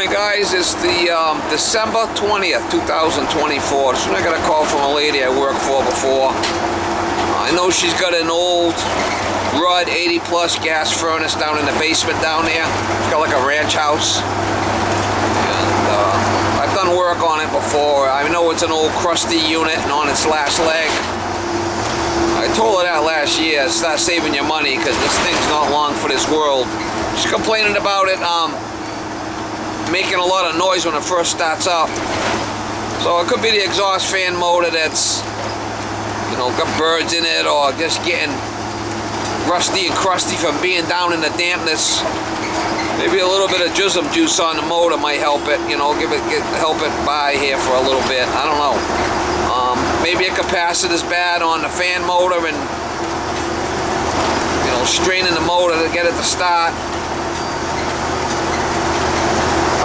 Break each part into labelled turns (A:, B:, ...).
A: Alright guys, it's the December 20th, 2024. This one I got a call from a lady I worked for before. I know she's got an old Ruud 80 plus gas furnace down in the basement down there. It's got like a ranch house. And I've done work on it before. I know it's an old crusty unit and on its last leg. I told her that last year, start saving your money because this thing's not long for this world. She's complaining about it making a lot of noise when it first starts up. So it could be the exhaust fan motor that's, you know, got birds in it, or just getting rusty and crusty from being down in the dampness. Maybe a little bit of jism juice on the motor might help it, you know, help it by here for a little bit. I don't know. Maybe a capacitor's bad on the fan motor and, you know, straining the motor to get it to start.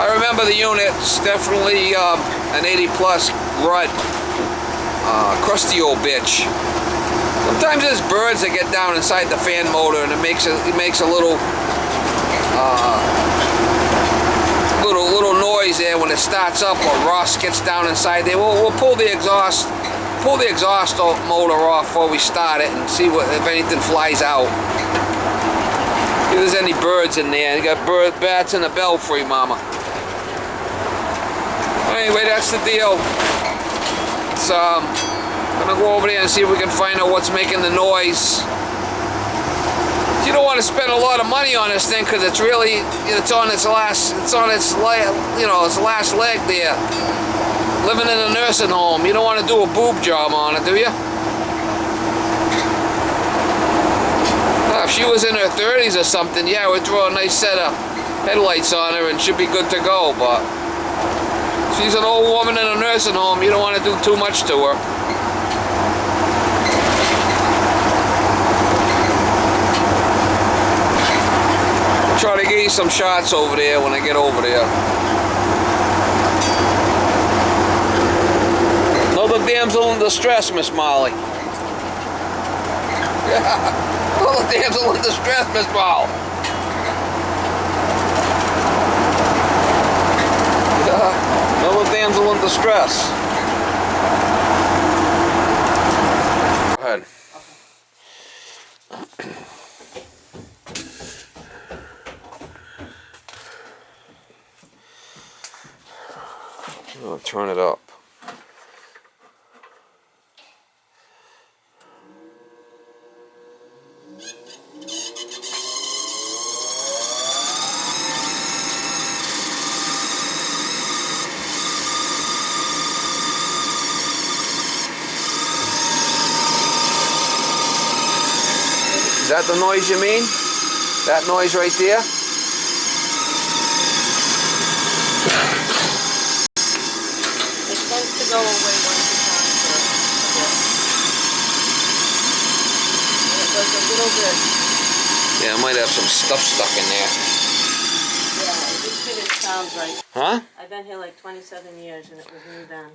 A: I remember the unit. It's definitely an 80 plus Ruud, crusty old bitch. Sometimes there's birds that get down inside the fan motor and it makes a little noise there when it starts up, or rust gets down inside there. We'll pull the exhaust motor off before we start it and see if anything flies out. If there's any birds in there. You got bats in the belfry, mama. Anyway, that's the deal. It's gonna go over there and see if we can find out what's making the noise. You don't want to spend a lot of money on this thing because it's on its last leg there. Living in a nursing home, you don't want to do a boob job on it, do you? If she was in her 30s or something, yeah, we'd throw a nice set of headlights on her and she'd be good to go, but she's an old woman in a nursing home, you don't want to do too much to her. I'll try to get you some shots over there when I get over there. Another damsel in distress, Miss Molly. Another damsel in distress, Miss Molly. Another damsel in distress. Go ahead. I'll turn it up. Is that the noise you mean? That noise right there?
B: It tends to go away once you count for a bit. And it does a little bit.
A: Yeah, I might have some stuff stuck in there.
B: Yeah, it just didn't sound right.
A: Huh?
B: I've been here like 27 years and it was new then.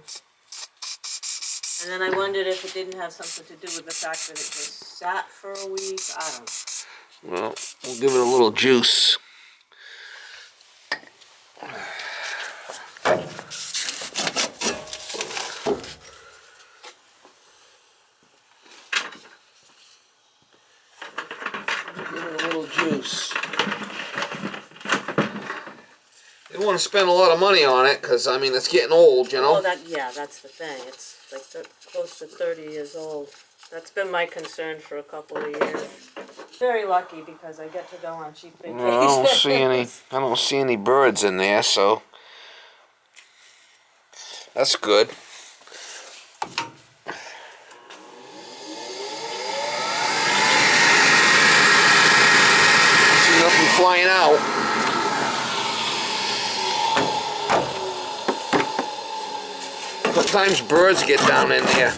B: And then I wondered if it didn't have something to do with the fact that it just sat for a week. I don't know.
A: Well, we'll give it a little juice. Give it a little juice. You don't want to spend a lot of money on it because, I mean, it's getting old, you know?
B: Oh, yeah, that's the thing. It's like close to 30 years old. That's been my concern for a couple of years. Very lucky because I get to go on cheap vacations.
A: Well, I don't see any birds in there, so that's good. See nothing flying out. Sometimes birds get down in there.
B: Yeah.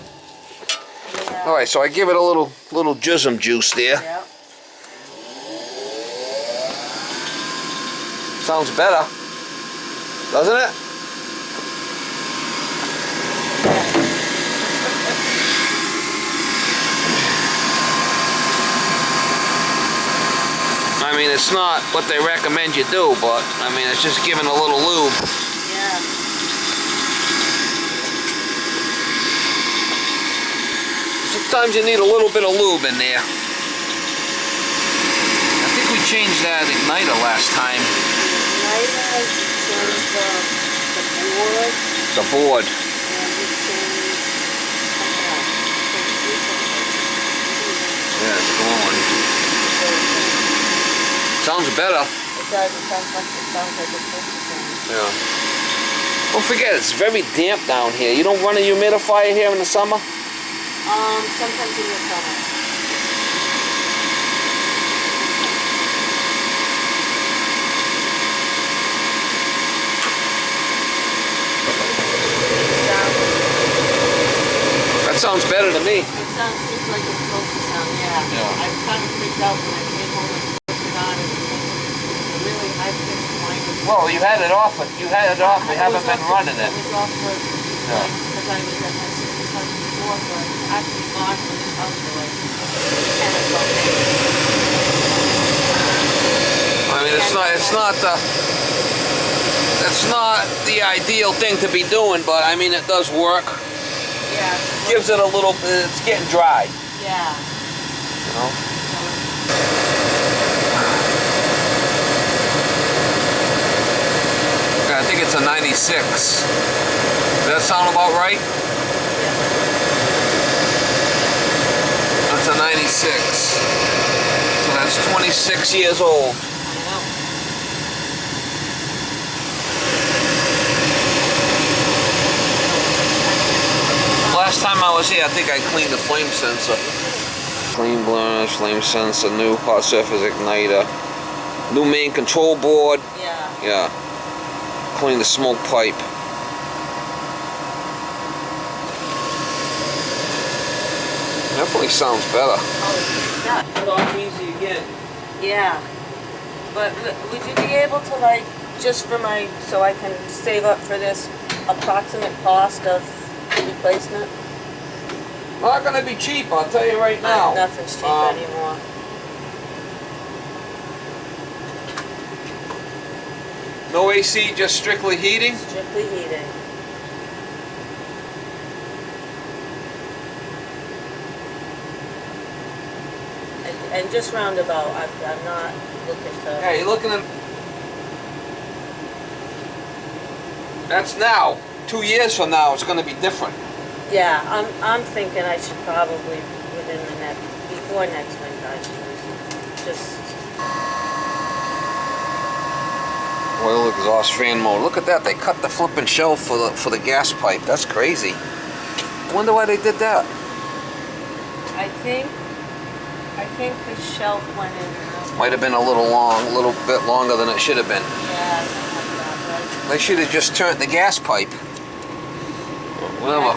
A: All right, so I give it a little jism juice there.
B: Yep.
A: Sounds better, doesn't it? I mean, it's not what they recommend you do, but I mean, it's just giving a little lube.
B: Yeah.
A: Sometimes you need a little bit of lube in there. I think we changed that igniter last time.
B: Igniter, changed the board.
A: The board.
B: And we changed
A: Yeah, it's glowing. Sounds better.
B: It does. It sounds like it's supposed to sound.
A: Yeah. Don't forget, it's very damp down here. You don't run a humidifier here in the summer?
B: Sometimes in the summer.
A: That sounds better to me.
B: It sounds just like it's supposed to sound, yeah. I was kind of freaked out when I came home and put it on and it was a really high-pitched whine.
A: Well, you had it off. You had it off. We haven't been running it.
B: It was off for, like, because I was at my sister's house before, so I actually gone from this house for like 10 or 12 days.
A: I mean, it's not the ideal thing to be doing, but I mean, it does work.
B: Yeah.
A: Gives it a little. It's getting dry.
B: Yeah.
A: You know. I think it's a 96. Does that sound about right? That's a 96. So that's 26 years old. Last time I was here, I think I cleaned the flame sensor. Clean blast, flame sensor, new hot surface igniter, new main control board.
B: Yeah.
A: Yeah. Clean the smoke pipe. Definitely sounds better.
B: Oh, yeah.
A: It's off easy again.
B: Yeah. But would you be able to, like, just for my, so I can save up for this approximate cost of replacement?
A: Not gonna be cheap, I'll tell you right now.
B: Nothing's cheap anymore.
A: No AC, just strictly heating?
B: Strictly heating. And just roundabout, I'm not looking to...
A: Yeah, you're looking at... That's now. 2 years from now, it's gonna be different.
B: Yeah, I'm thinking I should probably, within the next, before next winter, I should just...
A: Oil exhaust fan mode. Look at that. They cut the flipping shelf for the gas pipe. That's crazy. I wonder why they did that.
B: I think the shelf went in.
A: Might have been a little bit longer than it should have been.
B: Yeah, something like that, right?
A: They should have just turned the gas pipe. Whatever.